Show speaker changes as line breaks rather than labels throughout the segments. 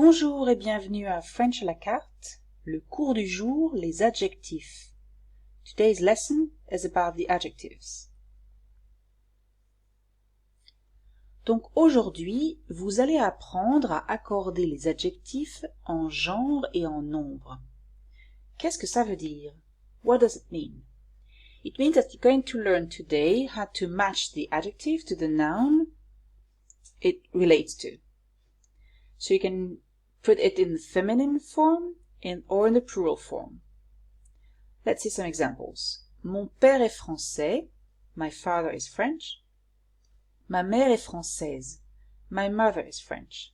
Bonjour et bienvenue à French à la carte, le cours du jour, les adjectifs. Today's lesson is about the adjectives. Donc aujourd'hui, vous allez apprendre à accorder les adjectifs en genre et en nombre. Qu'est-ce que ça veut dire? What does it mean? It means that you're going to learn today how to match the adjective to the noun it relates to. So you can put it in the feminine form or in the plural form. Let's see some examples. Mon père est français. My father is French. Ma mère est française. My mother is French.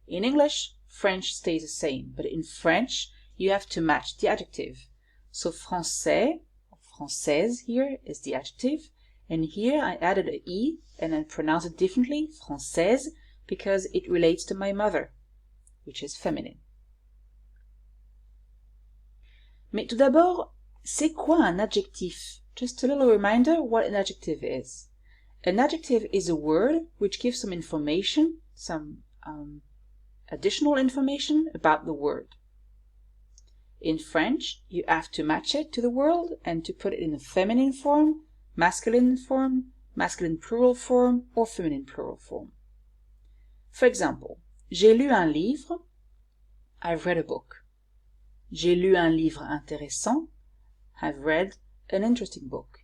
In English, French stays the same, but in French, you have to match the adjective. So français, or française here is the adjective, and here I added a E and I pronounce it differently, française, because it relates to my mother, which is feminine. Mais tout d'abord, c'est quoi un adjectif? Just a little reminder what an adjective is. An adjective is a word which gives some information, some additional information about the word. In French, you have to match it to the word and to put it in a feminine form, masculine plural form, or feminine plural form. For example, j'ai lu un livre. I've read a book. J'ai lu un livre intéressant. I've read an interesting book.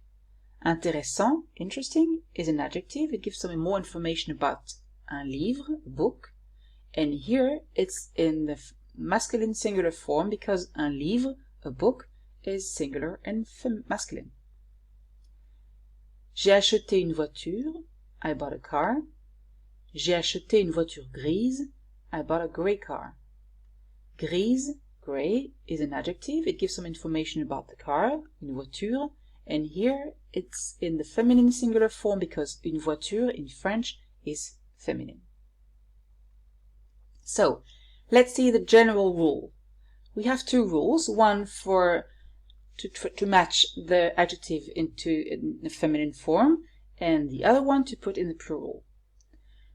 Intéressant, interesting, is an adjective. It gives some more information about un livre, a book. And here it's in the masculine singular form because un livre, a book, is singular and masculine. J'ai acheté une voiture. I bought a car. J'ai acheté une voiture grise. I bought a gray car. Grise, gray, is an adjective. It gives some information about the car, une voiture, and here it's in the feminine singular form because une voiture in French is feminine. So, let's see the general rule. We have two rules, one to match the adjective in the feminine form, and the other one to put in the plural.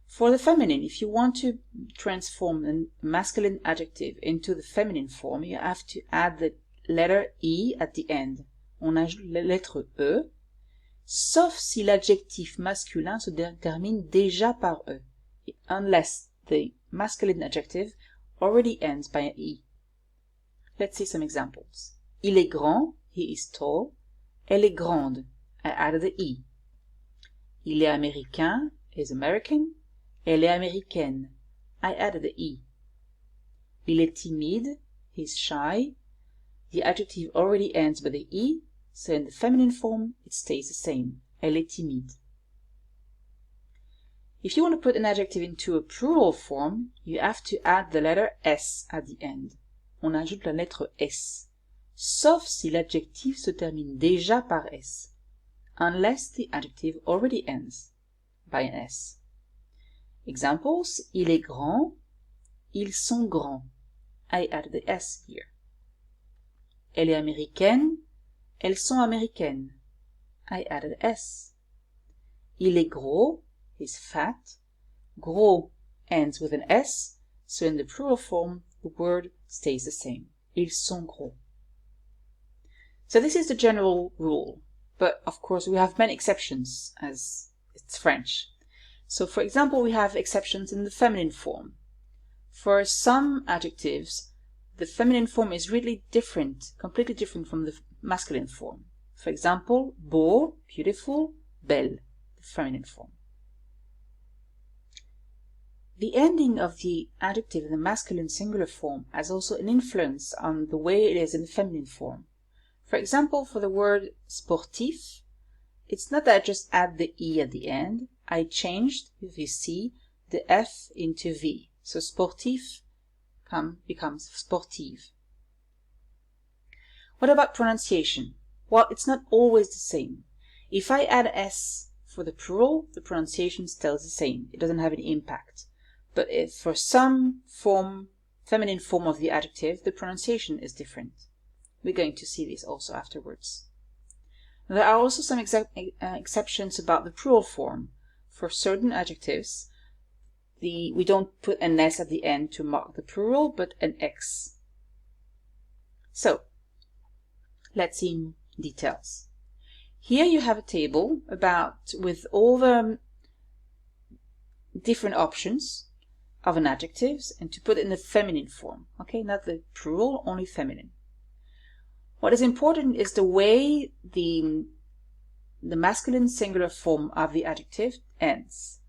For the feminine, if you want to transform a masculine adjective into the feminine form, you have to add the letter E at the end. On ajoute la lettre E, sauf si l'adjectif masculin se termine déjà par E, unless the masculine adjective already ends by an E. Let's see some examples. Il est grand, he is tall. Elle est grande, I added the E. Il est américain, is American. Elle est américaine, I added the E. Il est timide, he's shy. The adjective already ends with the E, so in the feminine form it stays the same. Elle est timide. If you want to put an adjective into a plural form, you have to add the letter S at the end. On ajoute la lettre S, sauf si l'adjectif se termine déjà par S, unless the adjective already ends by an S. Examples, il est grand, ils sont grands. I added the S here. Elle est américaine, elles sont américaines. I added S. Il est gros, he's fat. Gros ends with an S, so in the plural form, the word stays the same. Ils sont gros. So this is the general rule, but of course we have many exceptions as it's French. So for example, we have exceptions in the feminine form. For some adjectives, the feminine form is really different, completely different from the masculine form. For example, beau, beautiful, belle, the feminine form. The ending of the adjective in the masculine singular form has also an influence on the way it is in the feminine form. For example, for the word sportif, it's not that I just add the E at the end. I changed, if you see, the F into V. So sportif becomes sportive. What about pronunciation? Well, it's not always the same. If I add S for the plural, the pronunciation stays the same. It doesn't have any impact. But if for some feminine form of the adjective, the pronunciation is different. We're going to see this also afterwards. There are also some exceptions about the plural form. For certain adjectives, we don't put an S at the end to mark the plural, but an X. So, let's see in details. Here you have a table with all the different options of an adjectives and to put it in the feminine form. Okay, not the plural, only feminine. What is important is the way the masculine singular form of the adjective ends.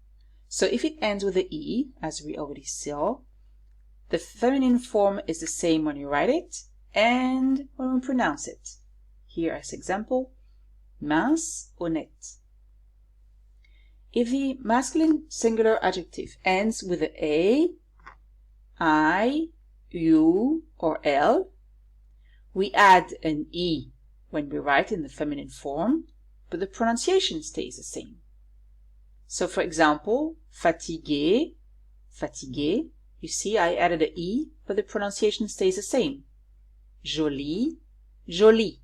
So if it ends with an E, as we already saw, the feminine form is the same when you write it and when we pronounce it. Here as example, mince, honnête. If the masculine singular adjective ends with a, I, you, or L, we add an E when we write in the feminine form, but the pronunciation stays the same. So for example, fatigué, fatigué, you see I added an E, but the pronunciation stays the same. Jolie, jolie.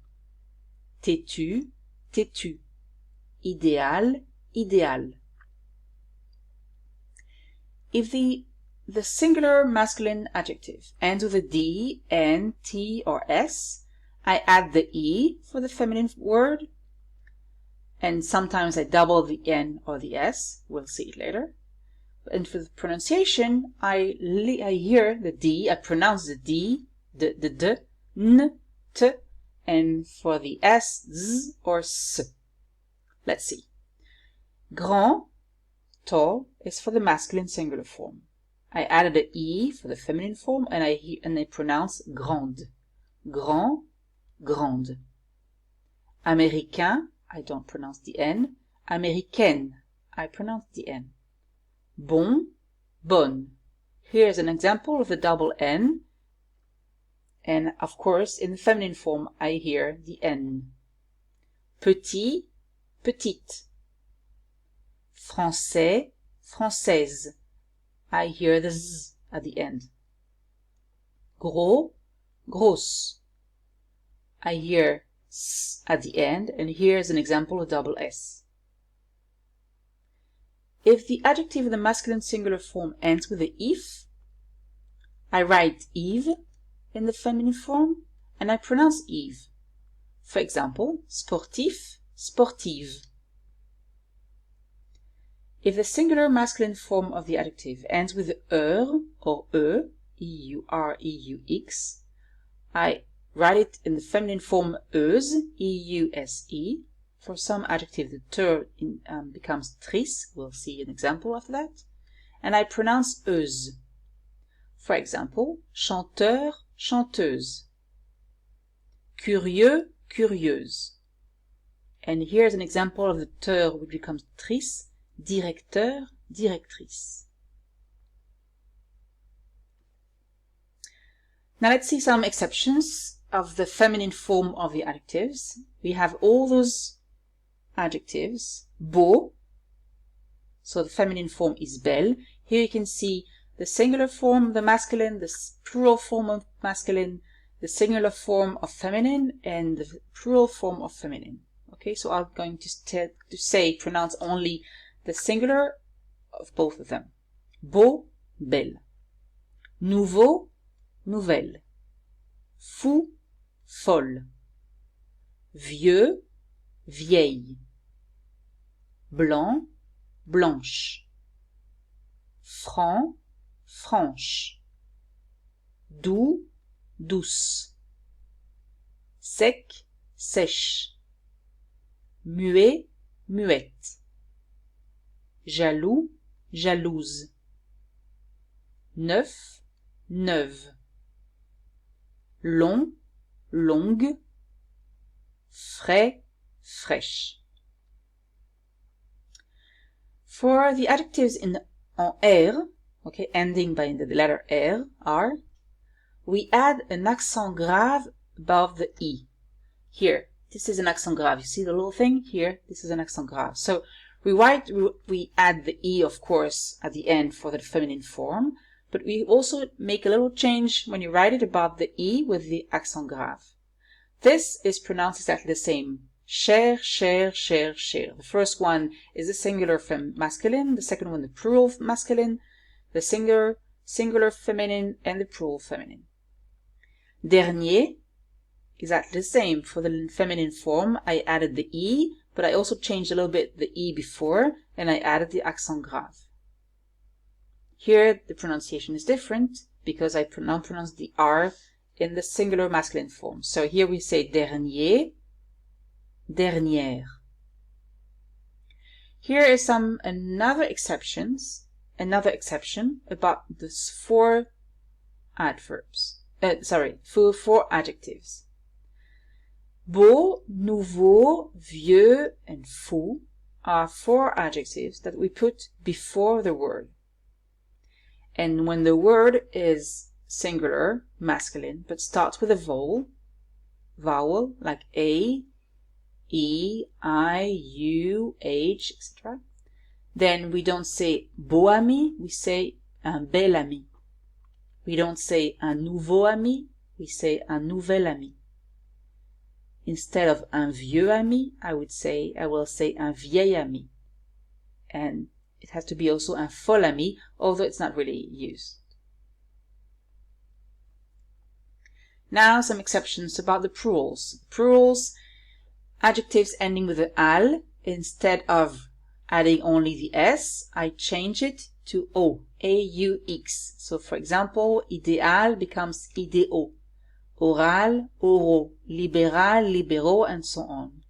Têtu, têtu. Idéal, idéal. If the singular masculine adjective ends with a D, N, T, or S, I add the E for the feminine word, and sometimes I double the N or the S. We'll see it later. And for the pronunciation, I hear the D, I pronounce the D, the D, N, T, and for the S, Z, or S. Let's see. Grand, tall, is for the masculine singular form. I added an E for the feminine form, and I pronounce grande. Grand, grande. Américain, I don't pronounce the N. Américaine, I pronounce the N. Bon, bonne. Here's an example of the double N. And of course, in the feminine form, I hear the N. Petit, petite. Français, française. I hear the Z at the end. Gros, grosse. I hear S at the end, and here's an example of double S. If the adjective of the masculine singular form ends with an if, I write Eve in the feminine form, and I pronounce Eve. For example, sportif, sportive. If the singular masculine form of the adjective ends with EUR or E, E-U-R-E-U-X, I write it in the feminine form euse, E-U-S-E. For some adjective, the ter becomes tris. We'll see an example of that. And I pronounce euse. For example, chanteur, chanteuse. Curieux, curieuse. And here's an example of the ter which becomes tris, directeur, directrice. Now let's see some exceptions of the feminine form of the adjectives. We have all those adjectives. Beau, so the feminine form is belle. Here you can see the singular form, the masculine, the plural form of masculine, the singular form of feminine, and the plural form of feminine. Okay, so I'm going to pronounce only the singular of both of them. Beau, belle. Nouveau, nouvelle. Fou, folle. Vieux, vieille. Blanc, blanche. Franc, franche. Doux, douce. Sec, sèche. Muet, muette. Jaloux, jalouse. Neuf, neuve. Long, longue. Frais, fraîche. For the adjectives en R, okay, ending by the letter R, we add an accent grave above the E. Here, this is an accent grave. You see the little thing here? This is an accent grave. So we add the E, of course, at the end for the feminine form, but we also make a little change when you write it above the E with the accent grave. This is pronounced exactly the same. Cher, cher, cher, cher. The first one is the singular masculine, the second one the plural masculine. the singular feminine and the plural feminine. Dernier, exactly the same. For the feminine form, I added the E, but I also changed a little bit the E before, and I added the accent grave. Here, the pronunciation is different because I now pronounce the R in the singular masculine form. So here we say dernier, dernière. Here is another exception about these four adverbs. Four adjectives. Beau, nouveau, vieux, and fou are four adjectives that we put before the word. And when the word is singular, masculine, but starts with a vowel like A, E, I, U, H, etc., then we don't say beau ami, we say un bel ami. We don't say un nouveau ami, we say un nouvel ami. Instead of un vieux ami, I will say un vieil ami. And it has to be also un fol ami, although it's not really used. Now some exceptions about the plurals. Plurals, adjectives ending with the al, instead of adding only the s, I change it to o, A-U-X. So for example, idéal becomes idéaux, oral, oraux, libéral, libéraux, and so on.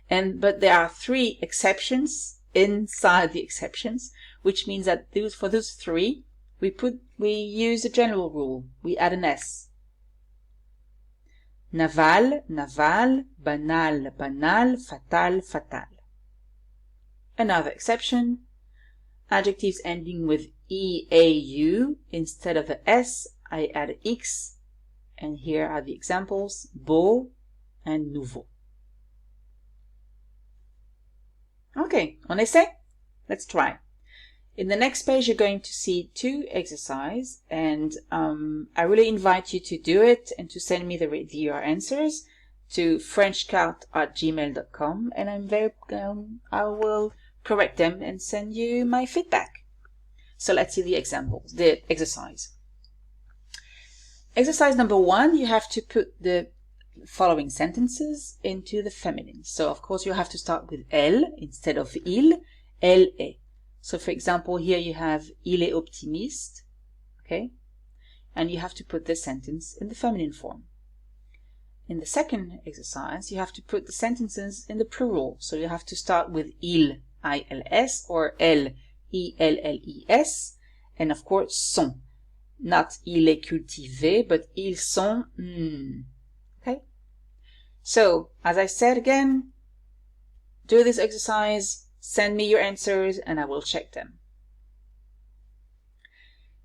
But there are three exceptions inside the exceptions, which means that for those three, we use a general rule. We add an s. Naval, naval, banal, banal, fatal, fatal. Another exception, adjectives ending with E-A-U, instead of the S, I add X, and here are the examples, beau and nouveau. Okay, on essaie? Let's try. In the next page, you're going to see two exercises, and I really invite you to do it and to send me your answers to frenchcart@gmail.com, and I will correct them and send you my feedback. So let's see the examples, the exercise. Exercise number 1, you have to put the following sentences into the feminine. So of course you have to start with elle instead of il. Elle est. So for example, here you have il est optimiste, okay? And you have to put the sentence in the feminine form. In the second exercise, you have to put the sentences in the plural. So you have to start with il, I-L-S, or elle, I-L-L-I-S, and of course sont. Not il est cultivé, but ils sont. Okay? So, as I said again, do this exercise, send me your answers, and I will check them.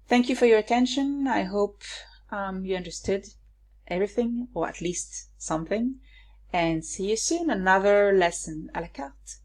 Thank you for your attention. I hope you understood everything, or at least something. And see you soon, another lesson à la carte.